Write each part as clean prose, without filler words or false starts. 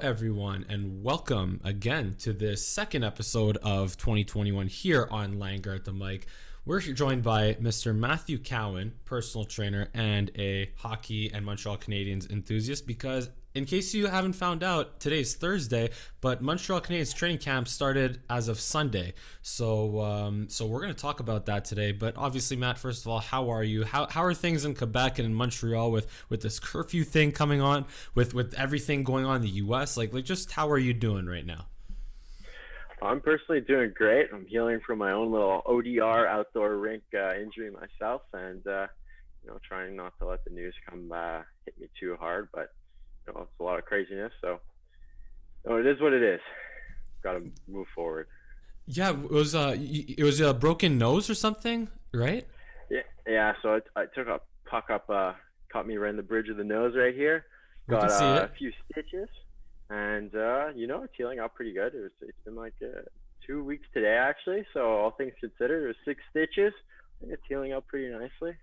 everyone, and welcome again to this second episode of 2021 here on Langer at the Mic. We're joined by Mr. Matthew Cowan, personal trainer and a hockey and Montreal Canadiens enthusiast, because in case you haven't found out, today's Thursday, but Montreal Canadiens training camp started as of Sunday. So we're going to talk about that today. But obviously, Matt, first of all, how are you? How are things in Quebec and in Montreal with this curfew thing coming on, with everything going on in the U.S.? Like just how are you doing right now? I'm personally doing great. I'm healing from my own little ODR outdoor rink injury myself, and trying not to let the news come hit me too hard. But it's a lot of craziness, so it is what it is. Got to move forward. Yeah, it was a broken nose or something, right? Yeah. So I took a puck up, caught me right in the bridge of the nose right here. Got a few stitches, and it's healing up pretty good. It's been like 2 weeks today actually. So all things considered, there's 6 stitches. I think it's healing up pretty nicely.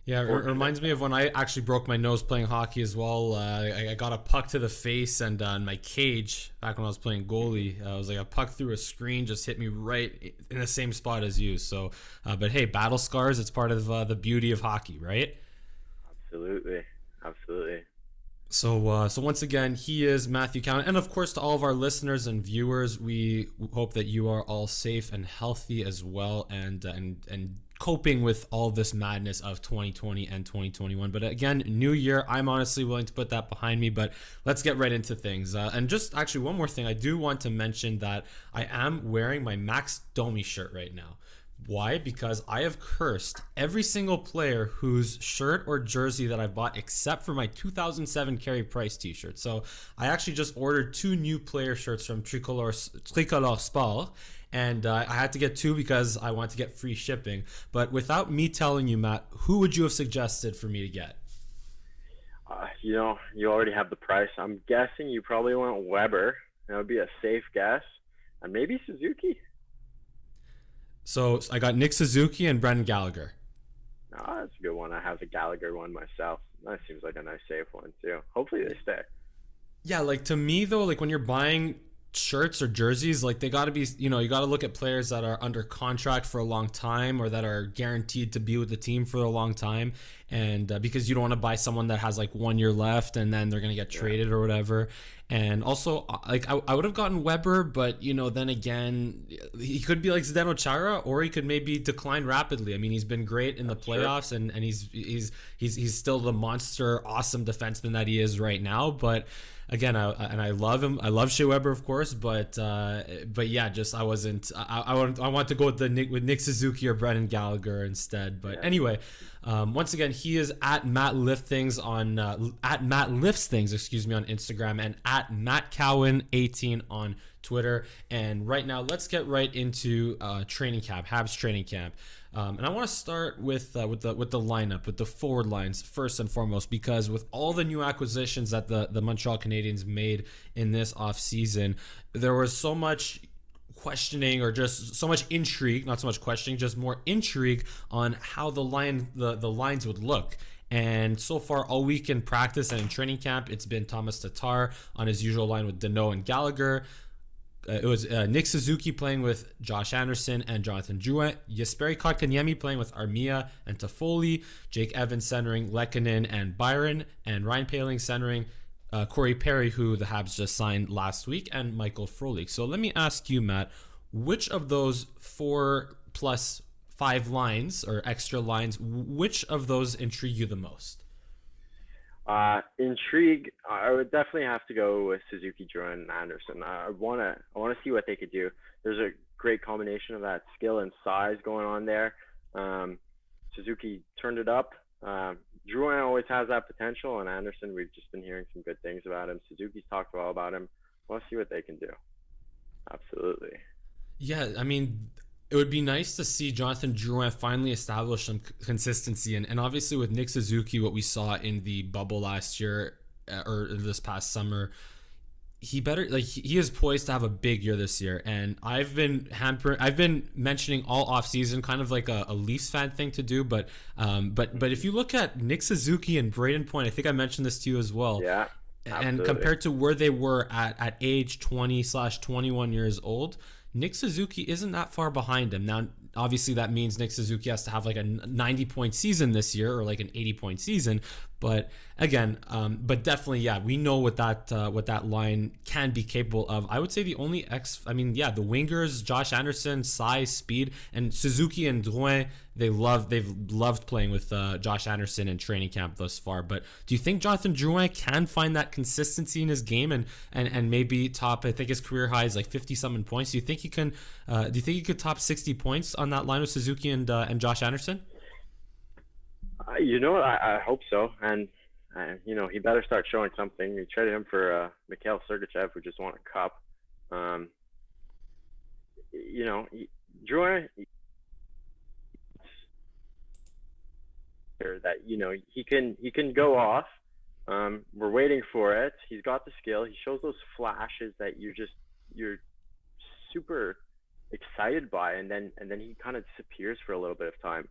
Yeah, it reminds me of when I actually broke my nose playing hockey as well. I got a puck to the face, and in my cage, back when I was playing goalie, I was like a puck through a screen just hit me right in the same spot as you. So, but hey, battle scars, it's part of the beauty of hockey, right? Absolutely. So once again, he is Matthew Cowan, and of course to all of our listeners and viewers, we hope that you are all safe and healthy as well, and coping with all this madness of 2020 and 2021. But again, new year, I'm honestly willing to put that behind me, but let's get right into things. And just actually one more thing, I do want to mention that I am wearing my Max Domi shirt right now. Why? Because I have cursed every single player whose shirt or jersey that I bought except for my 2007 Carey Price t-shirt. So I actually just ordered 2 new player shirts from Tricolor Sport, and I had to get 2 because I want to get free shipping. But without me telling you, Matt, who would you have suggested for me to get? You already have the price. I'm guessing you probably went Weber. That would be a safe guess. And maybe Suzuki. So I got Nick Suzuki and Brendan Gallagher. Oh, that's a good one. I have the Gallagher one myself. That seems like a nice safe one too. Hopefully they stay. Yeah, like to me though, like when you're buying shirts or jerseys, like they got to be, you got to look at players that are under contract for a long time or that are guaranteed to be with the team for a long time, and because you don't want to buy someone that has like 1 year left and then they're gonna get traded or whatever. And also, like I would have gotten Weber, but then again, he could be like Zdeno Chara, or he could maybe decline rapidly. I mean, he's been great in the playoffs, and he's still the monster, awesome defenseman that he is right now. But again, I love him. I love Shea Weber, of course, but yeah, just I wasn't. I want to go with Nick Suzuki or Brendan Gallagher instead. But anyway, once again, he is at Matt Lifts Things on on Instagram, and at Matt Cowan 18 on Twitter. And right now, let's get right into training camp, Habs training camp. And I want to start with the lineup, with the forward lines first and foremost, because with all the new acquisitions that the Montreal Canadiens made in this offseason, there was so much questioning, or just so much intrigue, not so much questioning, just more intrigue on how the lines would look. And so far, all week in practice and in training camp, it's been Thomas Tatar on his usual line with Danault and Gallagher. It was Nick Suzuki playing with Josh Anderson and Jonathan Drouin. Jesperi Kotkaniemi playing with Armia and Toffoli. Jake Evans centering Lehkonen and Byron. And Ryan Poehling centering Corey Perry, who the Habs just signed last week, and Michael Frolik. So let me ask you, Matt, which of those 4 plus 5 lines or extra lines, which of those intrigue you the most? Intrigue, I would definitely have to go with Suzuki, Drouin, and Anderson. I want to see what they could do. There's a great combination of that skill and size going on there. Suzuki turned it up. Drouin always has that potential, and Anderson, we've just been hearing some good things about him. Suzuki's talked well about him. I want to see what they can do. Absolutely. Yeah, I mean, it would be nice to see Jonathan Drouin finally establish some consistency. And obviously with Nick Suzuki, what we saw in the bubble last year or this past summer, he is poised to have a big year this year. And I've been mentioning all offseason, kind of like a Leafs fan thing to do. But if you look at Nick Suzuki and Braden Point, I think I mentioned this to you as well. Yeah. And Absolutely. compared to where they were at age 20/21 years old, Nick Suzuki isn't that far behind him. Now, obviously, that means Nick Suzuki has to have like a 90-point season this year or like an 80-point season. But again, but definitely, yeah, we know what that line can be capable of. I would say the only I mean, yeah, the wingers, Josh Anderson, size, speed, and Suzuki and Drouin, they've loved playing with Josh Anderson in training camp thus far. But do you think Jonathan Drouin can find that consistency in his game and maybe top? I think his career high is like 50-something points. Do you think he can? Do you think he could top 60 points on that line with Suzuki and Josh Anderson? I hope so. And, he better start showing something. We traded him for Mikhail Sergachev, who just won a cup. Um, Drouin, that he can go off. We're waiting for it. He's got the skill. He shows those flashes that you're super excited by, and then he kind of disappears for a little bit of time.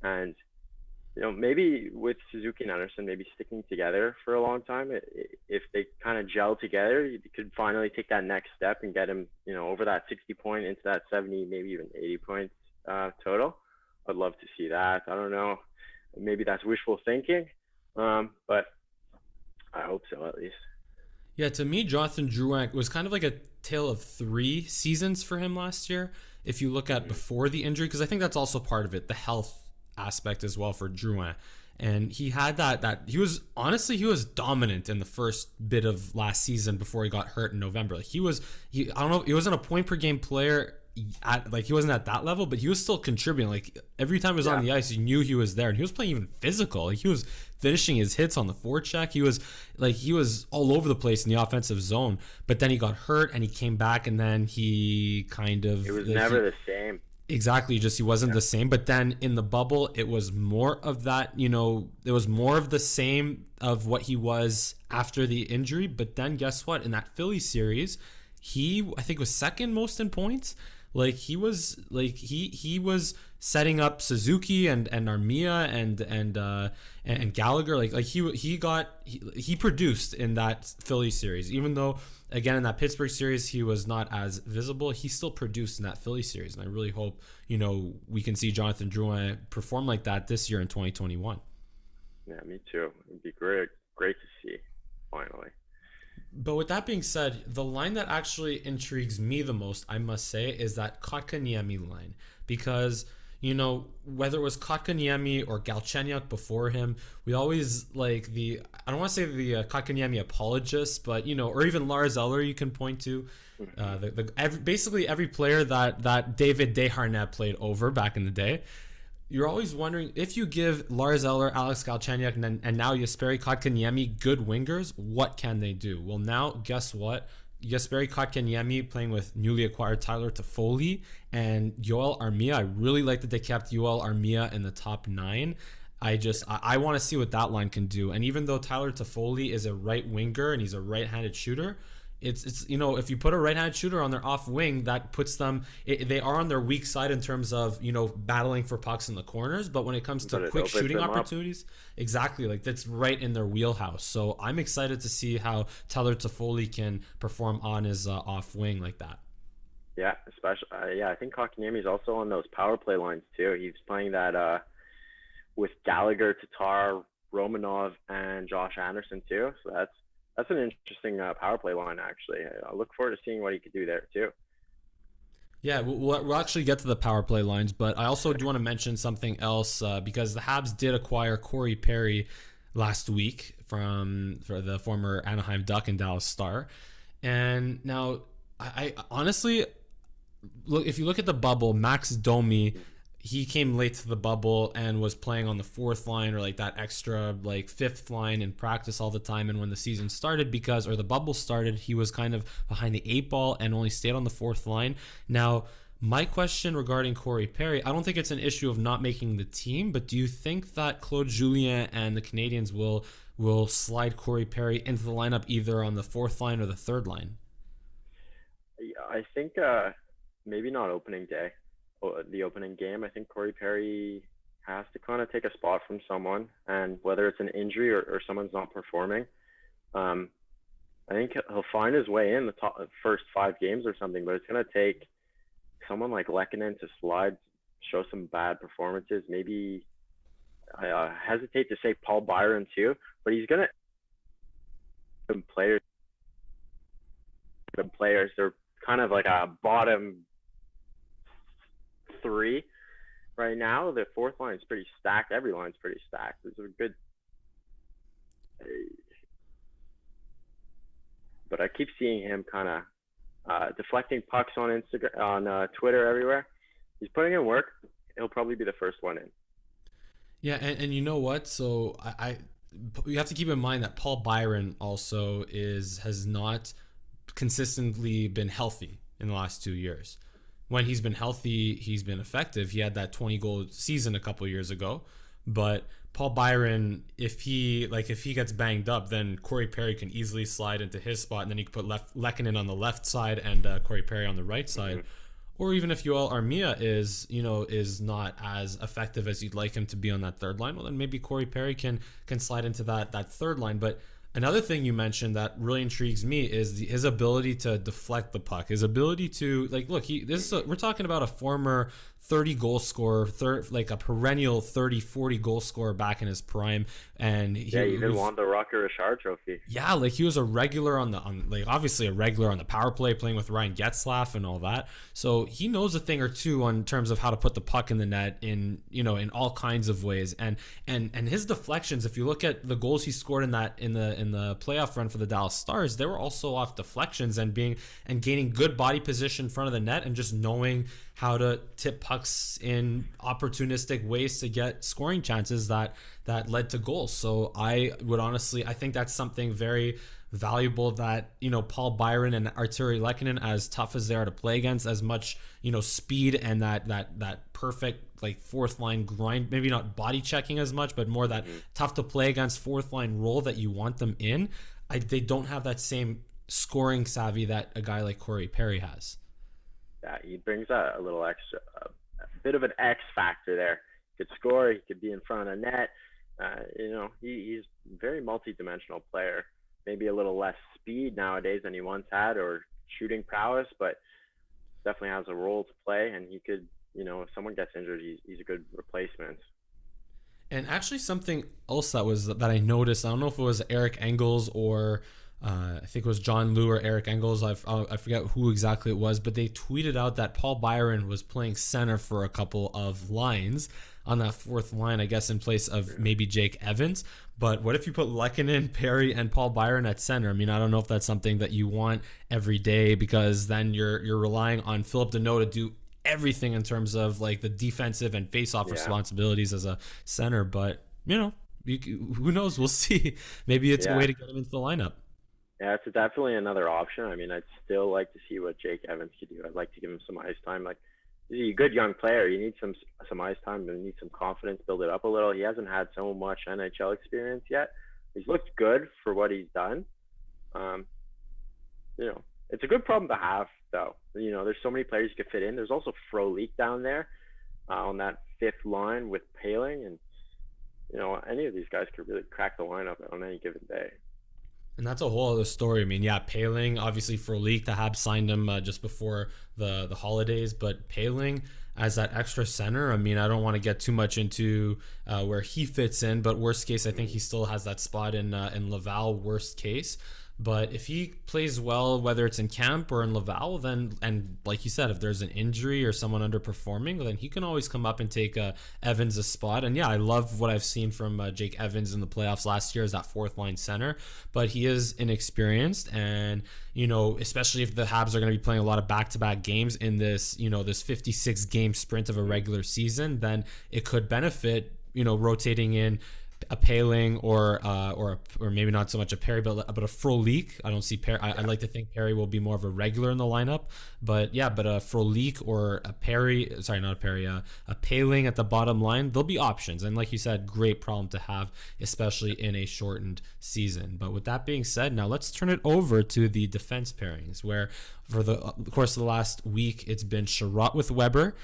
And maybe with Suzuki and Anderson, maybe sticking together for a long time, if they kind of gel together, you could finally take that next step and get him, over that 60 point into that 70, maybe even 80 points total. I'd love to see that. I don't know. Maybe that's wishful thinking, but I hope so at least. Yeah, to me, Jonathan Drouin was kind of like a tale of three seasons for him last year. If you look at Mm-hmm. before the injury, because I think that's also part of it, the health aspect as well for Drouin. And he had that he was dominant in the first bit of last season before he got hurt in November. Like I don't know, he wasn't a point per game player at like he wasn't at that level, but he was still contributing. Like every time he was on Yeah, the ice, you knew he was there, and he was playing even physical. Like he was finishing his hits on the forecheck. He was all over the place in the offensive zone. But then he got hurt, and he came back, and then he kind of it was never the same. exactly just he wasn't Yeah, the same. But then in the bubble, it was more of that. It was more of the same of what he was after the injury. But then guess what? In that Philly series, he I think was second most in points. Like he was setting up Suzuki and Armia and Gallagher. He produced in that Philly series. Even though again in that Pittsburgh series he was not as visible, he still produced in that Philly series. And I really hope we can see Jonathan Drouin perform like that this year in 2021. yeah, me too. It'd be great, great to see finally. But with that being said, the line that actually intrigues me the most, I must say, is that Kotkaniemi line. Because, whether it was Kotkaniemi or Galchenyuk before him, we always I don't want to say the Kotkaniemi apologists, but, or even Lars Eller you can point to. Mm-hmm. Basically every player that David Desharnais played over back in the day. You're always wondering if you give Lars Eller, Alex Galchenyuk, and now Jesperi Kotkaniemi good wingers, what can they do? Well, now guess what? Jesperi Kotkaniemi playing with newly acquired Tyler Toffoli and Yoel Armia. I really like that they kept Yoel Armia in the top 9. I want to see what that line can do. And even though Tyler Toffoli is a right winger and he's a right-handed shooter, it's if you put a right-handed shooter on their off wing, that puts them they are on their weak side in terms of battling for pucks in the corners, but when it comes to But it quick opens shooting them up. opportunities, exactly, like that's right in their wheelhouse. So I'm excited to see how Tyler Toffoli can perform on his off wing like that. Yeah, especially I think Kotkaniemi's also on those power play lines too. He's playing that with Gallagher, Tatar, Romanov, and Josh Anderson too. So that's an interesting power play line actually. I look forward to seeing what he could do there too. Yeah, we'll actually get to the power play lines, but I also do want to mention something else because the Habs did acquire Corey Perry last week for the former Anaheim Duck and Dallas Star, and now I honestly look if you look at the bubble, Max Domi, he came late to the bubble and was playing on the fourth line or like that extra like fifth line in practice all the time. And when the season started or the bubble started, he was kind of behind the 8 ball and only stayed on the fourth line. Now, my question regarding Corey Perry, I don't think it's an issue of not making the team, but do you think that Claude Julien and the Canadiens will slide Corey Perry into the lineup either on the fourth line or the third line? Yeah, I think maybe not opening day, the opening game. I think Corey Perry has to kind of take a spot from someone, and whether it's an injury or someone's not performing, I think he'll find his way in the first 5 games or something, but it's gonna take someone like Lehkonen to slide, show some bad performances. Maybe I hesitate to say Paul Byron too, but he's gonna players. The players, they're kind of like a bottom 3 right now. The fourth line is pretty stacked. Every line's pretty stacked. There's a good, but I keep seeing him kind of deflecting pucks on Instagram, on Twitter, everywhere. He's putting in work. He'll probably be the first one in. Yeah, and you know what? So you have to keep in mind that Paul Byron also has not consistently been healthy in the last 2 years. When he's been healthy, he's been effective. He had that 20-goal season a couple years ago, but Paul Byron, if he gets banged up, then Corey Perry can easily slide into his spot, and then you can put Lehkonen on the left side and Corey Perry on the right side. Mm-hmm. Or even if Yoel Armia is not as effective as you'd like him to be on that third line, well then maybe Corey Perry can slide into that third line. But another thing you mentioned that really intrigues me is his ability to deflect the puck, his ability to we're talking about a former 30 goal scorer, like a perennial 30-40 goal scorer back in his prime, and he even won the Rocket Richard Trophy. Yeah, like he was a regular obviously a regular on the power play, playing with Ryan Getzlaf and all that. So he knows a thing or two in terms of how to put the puck in the net in all kinds of ways. And his deflections, if you look at the goals he scored in the playoff run for the Dallas Stars, they were also off deflections and gaining good body position in front of the net and just knowing how to tip pucks in opportunistic ways to get scoring chances that led to goals. So I think that's something very valuable that, Paul Byron and Artturi Lehkonen, as tough as they are to play against, as much, speed and that perfect like fourth line grind, maybe not body checking as much, but more that tough to play against fourth line role that you want them in. They don't have that same scoring savvy that a guy like Corey Perry has. Yeah, he brings a little extra, a bit of an X factor there. He could score, he could be in front of the net. He's a very multi-dimensional player. Maybe a little less speed nowadays than he once had, or shooting prowess, but definitely has a role to play. And he could, if someone gets injured, he's a good replacement. And actually, something else that I noticed, I don't know if it was Eric Engels or I think it was John Liu or Eric Engels. I forget who exactly it was, but they tweeted out that Paul Byron was playing center for a couple of lines on that fourth line, I guess in place of maybe Jake Evans. But what if you put Lehkonen, Perry, and Paul Byron at center? I mean, I don't know if that's something that you want every day, because then you're relying on Philip Deneau to do everything in terms of like the defensive and face-off responsibilities as a center. But who knows? We'll see. Maybe it's a way to get him into the lineup. Yeah, it's definitely another option. I mean, I'd still like to see what Jake Evans could do. I'd like to give him some ice time. Like, he's a good young player. You need some ice time. You need some confidence, build it up a little. He hasn't had so much NHL experience yet. He's looked good for what he's done. It's a good problem to have, though. There's so many players you could fit in. There's also Frolik down there on that fifth line with Paling, and any of these guys could really crack the lineup on any given day. And that's a whole other story. I mean, yeah, Paling, obviously Frolik, the Habs signed him just before the holidays, but Paling as that extra center, I mean, I don't want to get too much into where he fits in, but worst case, I think he still has that spot in Laval, worst case. But if he plays well, whether it's in camp or in Laval, then, and like you said, if there's an injury or someone underperforming, then he can always come up and take Evans' spot. And yeah, I love what I've seen from Jake Evans in the playoffs last year as that fourth line center. But he is inexperienced, and especially if the Habs are going to be playing a lot of back-to-back games in this, this 56 game sprint of a regular season, then it could benefit, rotating in a Paling or maybe not so much a Perry, but a Frolik. I don't see Perry. I'd like to think Perry will be more of a regular in the lineup, but a Frolik or a Perry, sorry, not a Perry, a Paling at the bottom line, there'll be options. And like you said, great problem to have, especially in a shortened season. But with that being said, now let's turn it over to the defense pairings, where for the course of the last week, it's been Sherratt with Weber,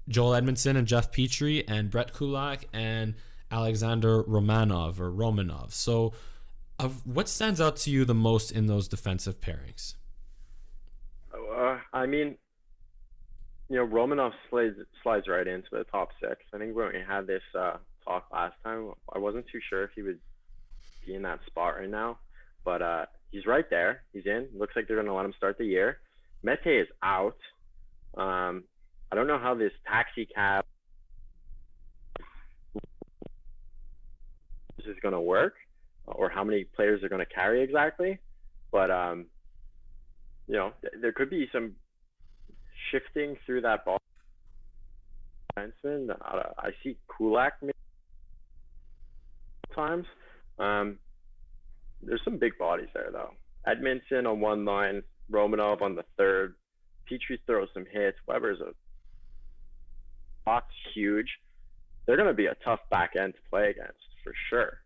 Joel Edmondson and Jeff Petrie, and Brett Kulak and Alexander Romanov. So Of what stands out to you the most in those defensive pairings? I mean, Romanov slides right into the top six. I think when we had this talk last time, I wasn't too sure if he would be in that spot right now, but he's right there. He's in. Looks like they're going to let him start the year. Mete is out. I don't know how this taxi cab is going to work, or how many players they're going to carry exactly, but there could be some shifting through that ball defenseman. I see Kulak times. There's some big bodies there though. Edmondson on one line, Romanov on the third. Petrie throws some hits. Weber's a box huge. They're going to be a tough back end to play against for sure.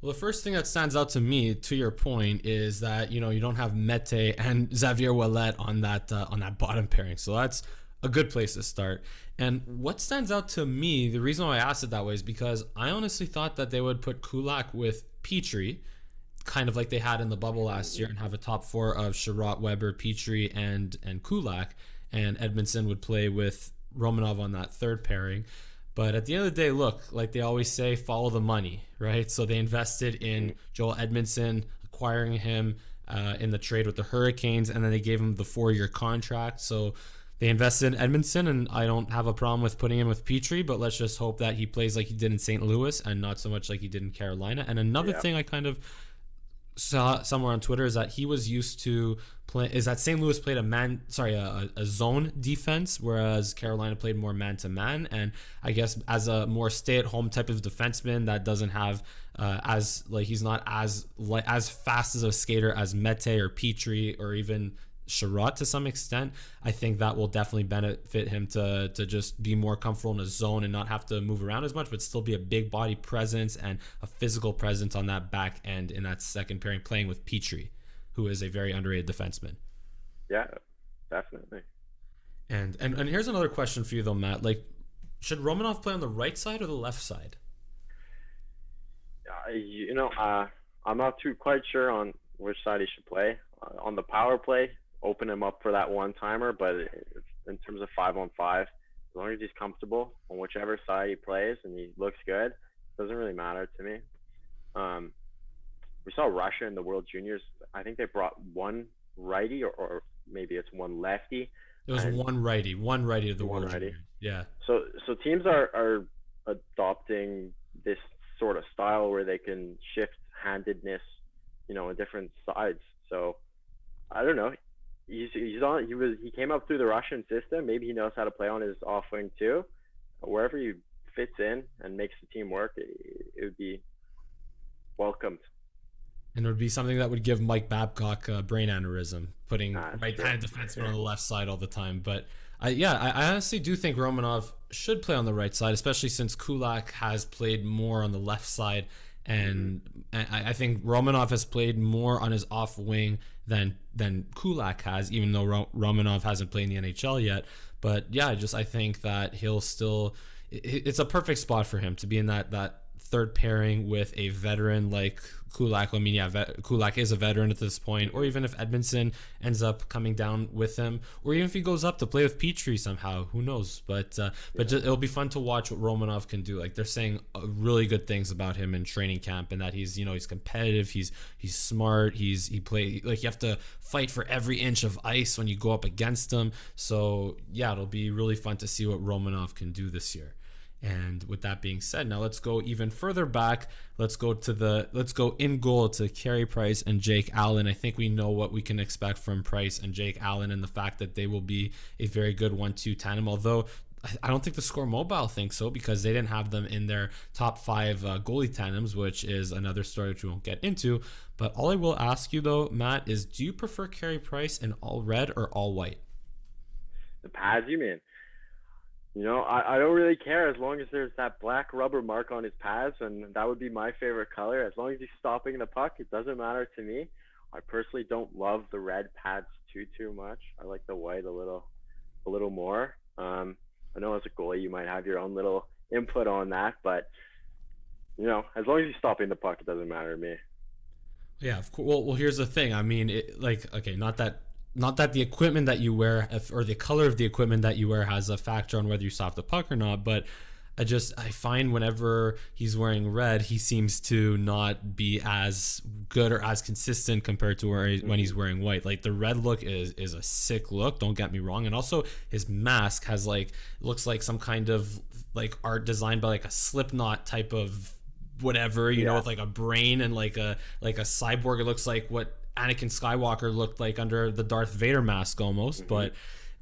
Well, the first thing that stands out to me, to your point, is that you don't have Mete and Xavier Ouellet on that bottom pairing, so that's a good place to start. And what stands out to me, the reason why I asked it that way is because I honestly thought that they would put Kulak with Petrie, kind of like they had in the bubble last year, and have a top four of Sherratt, Weber, Petrie, and Kulak, and Edmondson would play with Romanov on that third pairing. But at the end of the day, look, like they always say, follow the money, right? So they invested in Joel Edmondson, acquiring him in the trade with the Hurricanes, and then they gave him the 4-year contract. So they invested in Edmondson, and I don't have a problem with putting him with Petrie, but let's just hope that he plays like he did in St. Louis and not so much like he did in Carolina. And another thing I kind of saw somewhere on Twitter is that he was used to St. Louis played a zone defense, whereas Carolina played more man to man. And I guess as a more stay at home type of defenseman that doesn't have he's not as fast as a skater as Mete or Petrie or even Sherratt to some extent, I think that will definitely benefit him to just be more comfortable in a zone and not have to move around as much, but still be a big body presence and a physical presence on that back end in that second pairing, playing with Petrie, who is a very underrated defenseman. Yeah, definitely. And here's another question for you though, Matt. Like, should Romanov play on the right side or the left side? I'm not too quite sure on which side he should play. On the power play, open him up for that one-timer, but in terms of 5-on-5, as long as he's comfortable on whichever side he plays and he looks good, it doesn't really matter to me. We saw Russia in the World Juniors. I think they brought one righty or maybe it's one lefty. It was one righty to the World Juniors. Yeah. So teams are adopting this sort of style where they can shift handedness, in different sides. So I don't know. He came up through the Russian system. Maybe he knows how to play on his off wing too. Wherever he fits in and makes the team work, it would be welcomed. And it would be something that would give Mike Babcock a brain aneurysm, putting right-handed defenseman on the left side all the time. But I honestly do think Romanov should play on the right side, especially since Kulak has played more on the left side. And I think Romanov has played more on his off wing than Kulak has, even though Romanov hasn't played in the NHL yet. But yeah, I think that he'll still. It's a perfect spot for him to be in that third pairing with a veteran like Kulak. I mean, Kulak is a veteran at this point, or even if Edmondson ends up coming down with him, or even if he goes up to play with Petrie somehow, who knows? But it'll be fun to watch what Romanov can do. Like, they're saying really good things about him in training camp, and that he's competitive, he's smart, he play like you have to fight for every inch of ice when you go up against him. So yeah, it'll be really fun to see what Romanov can do this year. And with that being said, now let's go even further back. Let's go in goal to Carey Price and Jake Allen. I think we know what we can expect from Price and Jake Allen, and the fact that they will be a very good 1-2 tandem. Although I don't think the Score Mobile thinks so, because they didn't have them in their top 5 goalie tandems, which is another story which we won't get into. But all I will ask you though, Matt, is do you prefer Carey Price in all red or all white? The pads, you mean? I don't really care as long as there's that black rubber mark on his pads, and that would be my favorite color. As long as he's stopping the puck, it doesn't matter to me. I personally don't love the red pads too much. I like the white a little more. I know as a goalie you might have your own little input on that, but as long as he's stopping the puck, it doesn't matter to me. Yeah, of course. Well, here's the thing. I mean, okay, not that the equipment that you wear or the color of the equipment that you wear has a factor on whether you stop the puck or not, but I find whenever he's wearing red, he seems to not be as good or as consistent compared to when he's wearing white. Like the red look is a sick look. Don't get me wrong, and also his mask has like looks like some kind of like art designed by like a Slipknot type of whatever, you know, with like a brain and like a cyborg. It looks like what Anakin Skywalker looked like under the Darth Vader mask almost.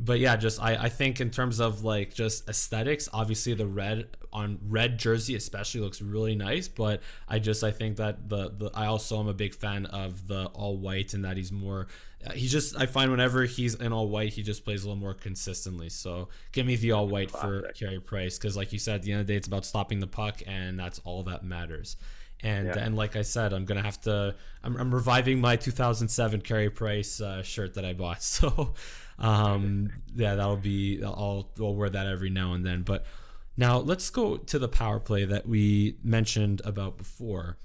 But yeah, just I think in terms of like just aesthetics, obviously the red jersey especially looks really nice. But I think that the I also am a big fan of the all white, and that he's more. I find whenever he's in all white, he just plays a little more consistently. So give me the all white for Carey Price, because like you said, at the end of the day, it's about stopping the puck, and that's all that matters. And like I said, I'm gonna have to. I'm reviving my 2007 Carey Price shirt that I bought. So yeah, that'll be. I'll wear that every now and then. But now let's go to the power play that we mentioned about before.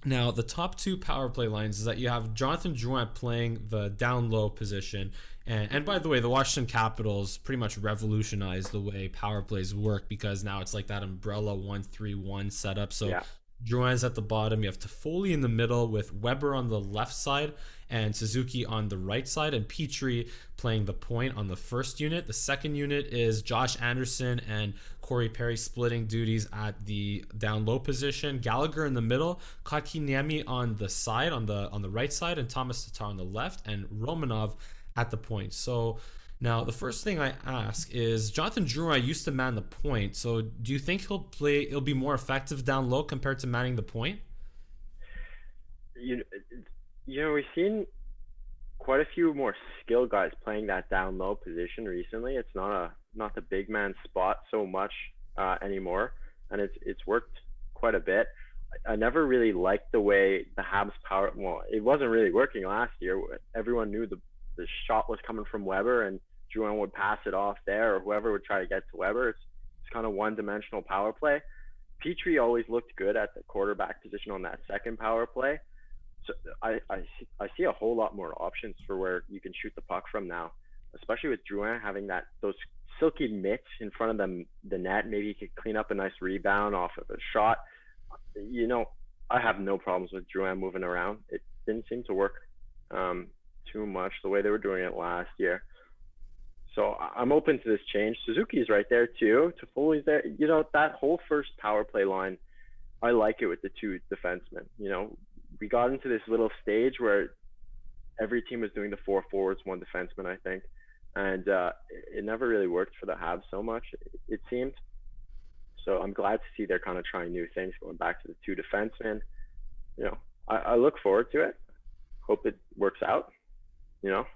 Now, the top two power play lines is that you have Jonathan Drouin playing the down low position. And by the way, the Washington Capitals pretty much revolutionized the way power plays work, because now it's like that umbrella 1-3-1 setup. So Drouin's at the bottom. You have Toffoli in the middle with Weber on the left side and Suzuki on the right side, and Petrie playing the point on the first unit. The second unit is Josh Anderson and Corey Perry splitting duties at the down low position. Gallagher in the middle, Kotkaniemi on the side, on the right side, and Thomas Tatar on the left, and Romanov at the point. So now the first thing I ask is, Jonathan Drouin used to man the point, so do you think he'll be more effective down low compared to manning the point? You know, we've seen quite a few more skilled guys playing that down low position recently. It's not the big man spot so much anymore, and it's worked quite a bit. I never really liked the way the Habs power. Well, it wasn't really working last year. Everyone knew the shot was coming from Weber, and Drouin would pass it off there, or whoever would try to get to Weber. It's kind of one-dimensional power play. Petrie always looked good at the quarterback position on that second power play. So I see a whole lot more options for where you can shoot the puck from now, especially with Drouin having those silky mitts in front of the net. Maybe he could clean up a nice rebound off of a shot. You know, I have no problems with Drouin moving around. It didn't seem to work too much the way they were doing it last year. So I'm open to this change. Suzuki's right there too. Toffoli's there. You know, that whole first power play line, I like it with the two defensemen. You know, we got into this little stage where every team was doing the 4 forwards, 1 defenseman, I think. And it never really worked for the Habs so much, it seemed. So I'm glad to see they're kind of trying new things, going back to the 2 defensemen. You know, I look forward to it. Hope it works out, you know.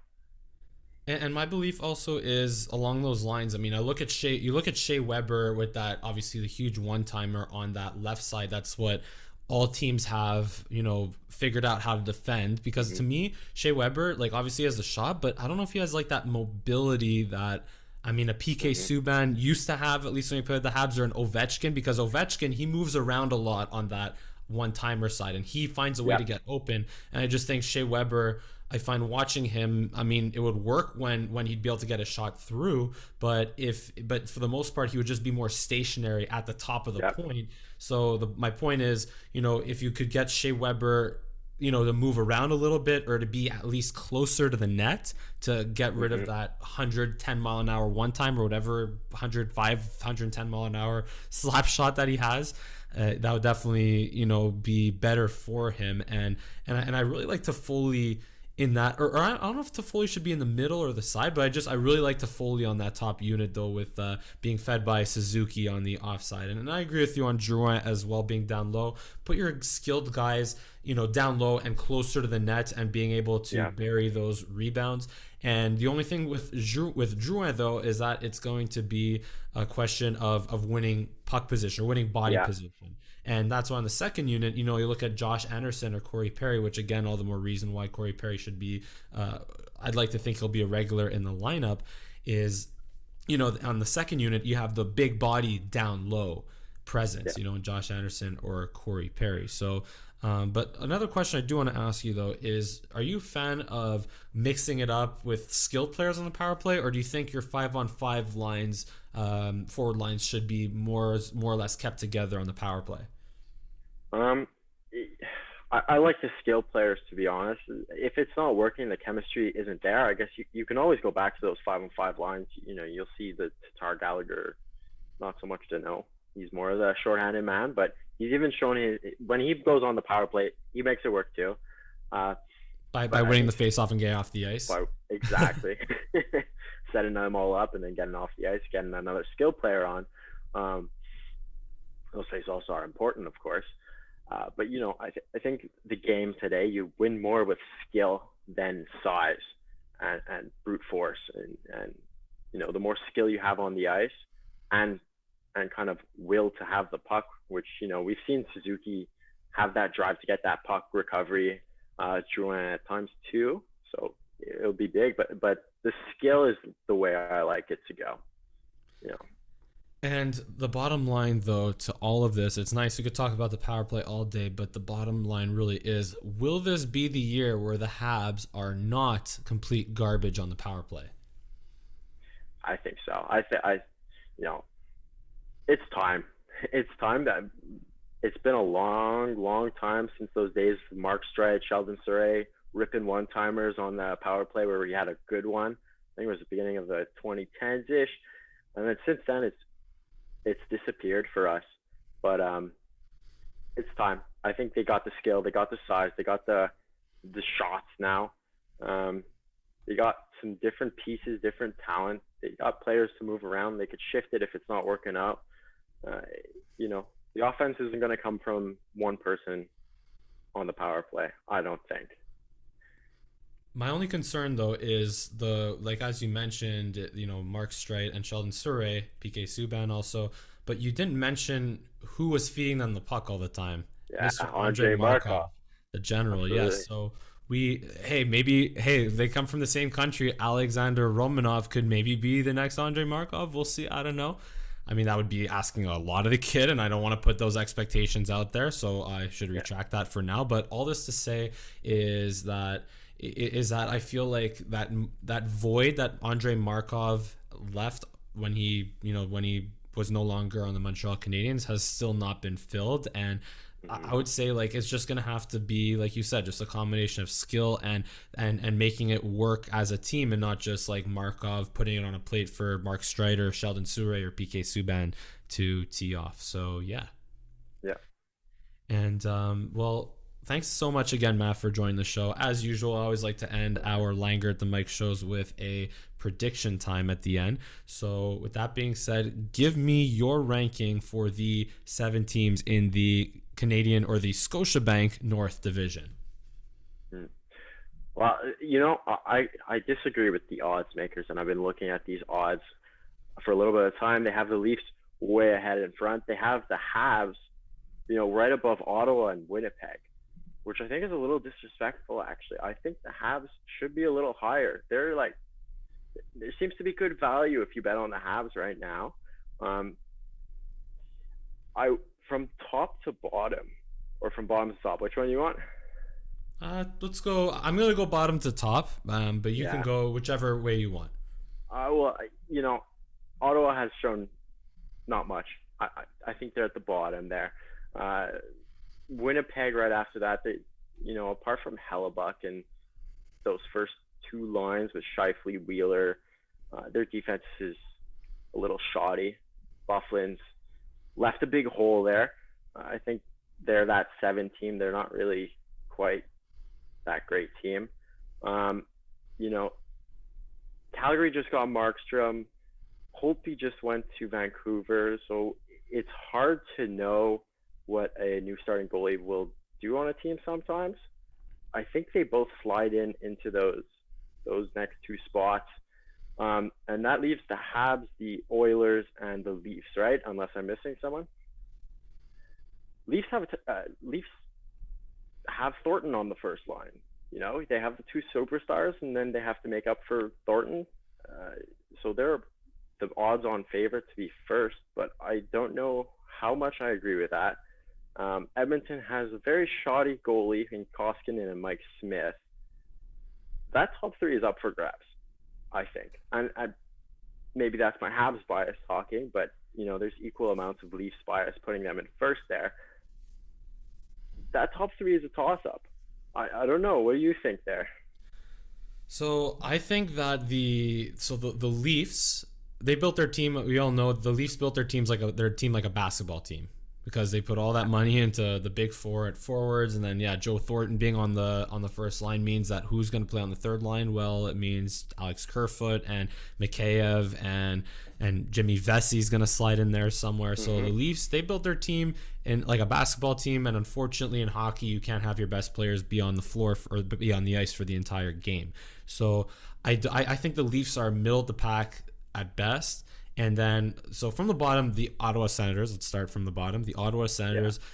And my belief also is along those lines. I mean, you look at Shea Weber with that, obviously the huge one-timer on that left side. That's what all teams have, you know, figured out how to defend, because to me, Shea Weber, like, obviously has the shot, but I don't know if he has like that mobility that, I mean, a PK Subban used to have, at least when he played the Habs, or an Ovechkin, because Ovechkin, he moves around a lot on that one-timer side, and he finds a way to get open. And I just think Shea Weber, I find watching him, I mean, it would work when he'd be able to get a shot through, but for the most part, he would just be more stationary at the top of the point. So my point is, you know, if you could get Shea Weber, you know, to move around a little bit, or to be at least closer to the net, to get rid of that 110 mile an hour one time, or whatever, 105, 110 mile an hour slap shot that he has, that would definitely, you know, be better for him. And I really like Toffoli in that, or I don't know if Toffoli should be in the middle or the side, but I really like Toffoli on that top unit, though, with being fed by Suzuki on the offside. And I agree with you on Drouin as well, being down low. Put your skilled guys, you know, down low and closer to the net, and being able to bury those rebounds. And the only thing with Drouin, though, is that it's going to be a question of winning puck position, or winning body position. And that's why on the second unit, you know, you look at Josh Anderson or Corey Perry, which, again, all the more reason why Corey Perry should be, I'd like to think he'll be a regular in the lineup, is, you know, on the second unit, you have the big body down low presence, you know, in Josh Anderson or Corey Perry. So But another question I do want to ask you though is, are you a fan of mixing it up with skilled players on the power play, or do you think your 5-on-5 lines, forward lines, should be more or less kept together on the power play? Um, I like the skill players, to be honest. If it's not working, the chemistry isn't there. I guess you can always go back to those 5-on-5 lines. You'll see the Tatar Gallagher, not so much to know. He's more of the shorthanded man, but he's even shown when he goes on the power play, he makes it work too. Uh, By but I winning think the face-off and getting off the ice. exactly setting them all up and then getting off the ice, getting another skill player on. Um, those faceoffs are important, of course. But I think the game today, you win more with skill than size and brute force, and the more skill you have on the ice, and kind of will to have the puck, which we've seen Suzuki have that drive to get that puck recovery, Drouin at times too. So it'll be big, but the skill is the way I like it to go. You know. And the bottom line, though, to all of this, it's nice we could talk about the power play all day, but the bottom line really is, will this be the year where the Habs are not complete garbage on the power play? I think so. You know, it's time. It's time that it's been a long, long time since those days of Mark Streit, Sheldon Surrey ripping one-timers on the power play where we had a good one. I think it was the beginning of the 2010s ish, and then since then it's disappeared for us. But it's time. I think they got the skill, they got the size, they got the shots now. They got some different pieces, different talent. They got players to move around. They could shift it if it's not working out. Uh, the offense isn't going to come from one person on the power play, I don't think. My only concern, though, is as you mentioned, Mark Streit and Sheldon Surrey, PK Subban also, but you didn't mention who was feeding them the puck all the time. Yeah, Mr. Andrei Andre Markov, Markov. the general, Absolutely. yes. So they come from the same country. Alexander Romanov could maybe be the next Andrei Markov. We'll see. I don't know. I mean, that would be asking a lot of the kid, and I don't want to put those expectations out there, so I should Yeah. retract that for now. But all this to say is that I feel like that void that Andrei Markov left when he was no longer on the Montreal Canadiens has still not been filled, and I Hmm. would say like it's just gonna have to be, like you said, just a combination of skill and making it work as a team, and not just like Markov putting it on a plate for Mark Strider, Sheldon Surrey, or PK Subban to tee off. So yeah. Yeah. And well, thanks so much again, Matt, for joining the show. As usual, I always like to end our Langer at the Mic shows with a prediction time at the end. So, with that being said, give me your ranking for the 7 teams in the Canadian or the Scotiabank North Division. Mm. Well, I disagree with the odds makers, and I've been looking at these odds for a little bit of time. They have the Leafs way ahead in front. They have the Habs, right above Ottawa and Winnipeg, which I think is a little disrespectful, actually. I think the Habs should be a little higher. There seems to be good value if you bet on the Habs right now. Um, I From top to bottom, or from bottom to top, which one you want? Let's go. I'm gonna go bottom to top, but you can Yeah. go whichever way you want. Well, Ottawa has shown not much. I think they're at the bottom there. Uh, Winnipeg right after that. Apart from Hellebuck and those first two lines with Shifley, Wheeler, their defense is a little shoddy. Bufflin's left a big hole there. I think they're that 7 team. They're not really quite that great team. Um, you know, Calgary just got Markstrom. Holtby just went to Vancouver, so it's hard to know what a new starting goalie will do on a team sometimes. I think they both slide into those next two spots. And that leaves the Habs, the Oilers, and the Leafs, right? Unless I'm missing someone. Leafs have Thornton on the first line. They have the two superstars, and then they have to make up for Thornton. So they're the odds-on favorite to be first, but I don't know how much I agree with that. Edmonton has a very shoddy goalie in Koskinen and Mike Smith. That top three is up for grabs, I think. And maybe that's my Habs bias talking, but there's equal amounts of Leafs bias putting them in first there. That top three is a toss-up. I don't know. What do you think there? So I think that the Leafs, they built their team. We all know the Leafs built their teams like their team like a basketball team, because they put all that money into the big four at forwards, and then Joe Thornton being on the first line means that who's going to play on the third line? Well, it means Alex Kerfoot and Mikheyev and Jimmy Vesey's going to slide in there somewhere. So the Leafs, they built their team in like a basketball team, and unfortunately in hockey you can't have your best players be on the floor or be on the ice for the entire game. So I think the Leafs are middle of the pack at best. And then, so from the bottom, the Ottawa Senators. Let's start from the bottom. The Ottawa Senators. Yeah.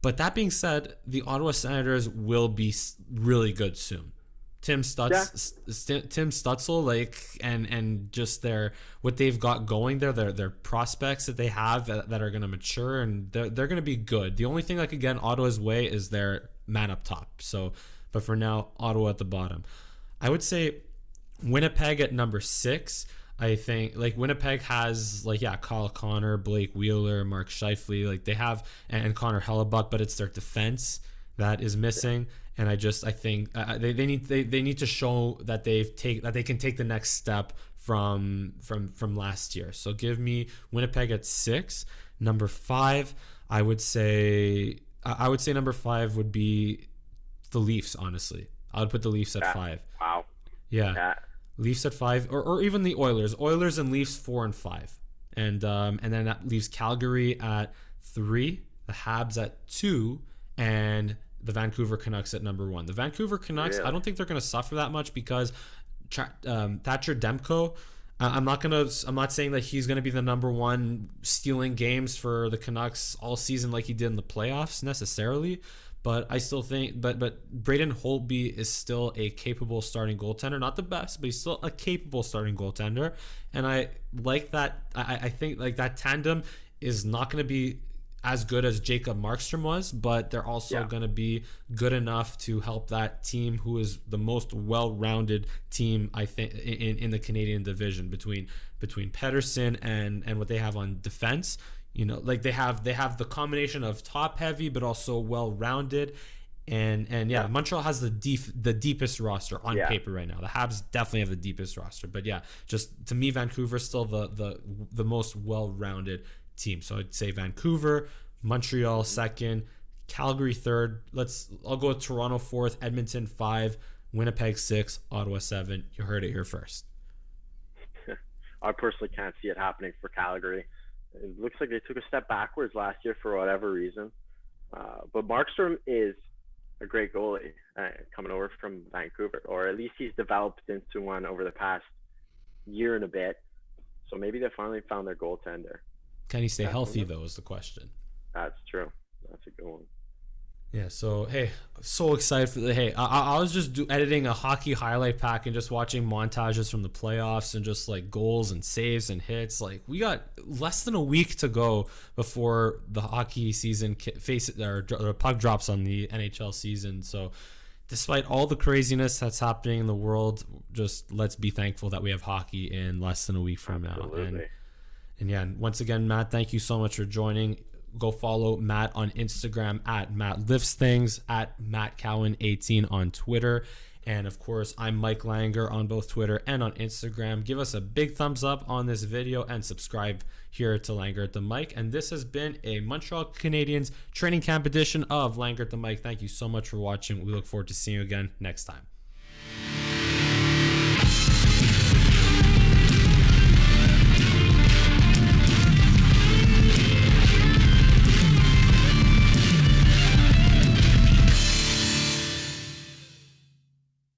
But that being said, the Ottawa Senators will be really good soon. Tim Stützle, like, and just what they've got going there, their prospects that they have that are going to mature, and they're going to be good. The only thing that could get in Ottawa's way is their man up top. So, but for now, Ottawa at the bottom. I would say Winnipeg at number 6. I think like Winnipeg has Kyle Connor, Blake Wheeler, Mark Scheifele, like they have, and Connor Hellebuck, but it's their defense that is missing. And I think they need to show that they can take the next step from last year. So give me Winnipeg at 6. Number 5, I would say number 5 would be the Leafs. Honestly, I would put the Leafs at 5. Wow. Yeah. Leafs at 5, or even the Oilers and Leafs 4 and 5, and then that leaves Calgary at 3, the Habs at 2, and the Vancouver Canucks at number 1. The Vancouver Canucks, I don't think they're going to suffer that much because Thatcher Demko. I'm not saying that he's going to be the number 1 stealing games for the Canucks all season like he did in the playoffs necessarily. But I still think, but Braden Holtby is still a capable starting goaltender. Not the best, but he's still a capable starting goaltender. And I like that. I think like that tandem is not going to be as good as Jacob Markstrom was, but they're also going to be good enough to help that team, who is the most well-rounded team I think in the Canadian division, between Pettersson and what they have on defense. Like they have the combination of top heavy but also well rounded, and Montreal has the deepest roster on paper right now. The Habs definitely have the deepest roster, but just to me, Vancouver's still the most well rounded team. So I'd say Vancouver, Montreal 2nd, Calgary 3rd. I'll go with Toronto 4th, Edmonton 5, Winnipeg 6, Ottawa 7. You heard it here first. I personally can't see it happening for Calgary. It looks like they took a step backwards last year for whatever reason. But Markstrom is a great goalie coming over from Vancouver, or at least he's developed into one over the past year and a bit. So maybe they finally found their goaltender. Can he stay healthy, though, is the question. That's true. That's a good one. Yeah, so, hey, so excited for I was just editing a hockey highlight pack and just watching montages from the playoffs and just, like, goals and saves and hits. Like, we got less than a week to go before the hockey season or puck drops on the NHL season. So, despite all the craziness that's happening in the world, just let's be thankful that we have hockey in less than a week from now. And once again, Matt, thank you so much for joining. Go follow Matt on Instagram at Matt Lifts Things, at Matt Cowan 18 on Twitter. And of course, I'm Mike Langer on both Twitter and on Instagram. Give us a big thumbs up on this video and subscribe here to Langer at the Mic. And this has been a Montreal Canadiens training camp edition of Langer at the Mic. Thank you so much for watching. We look forward to seeing you again next time.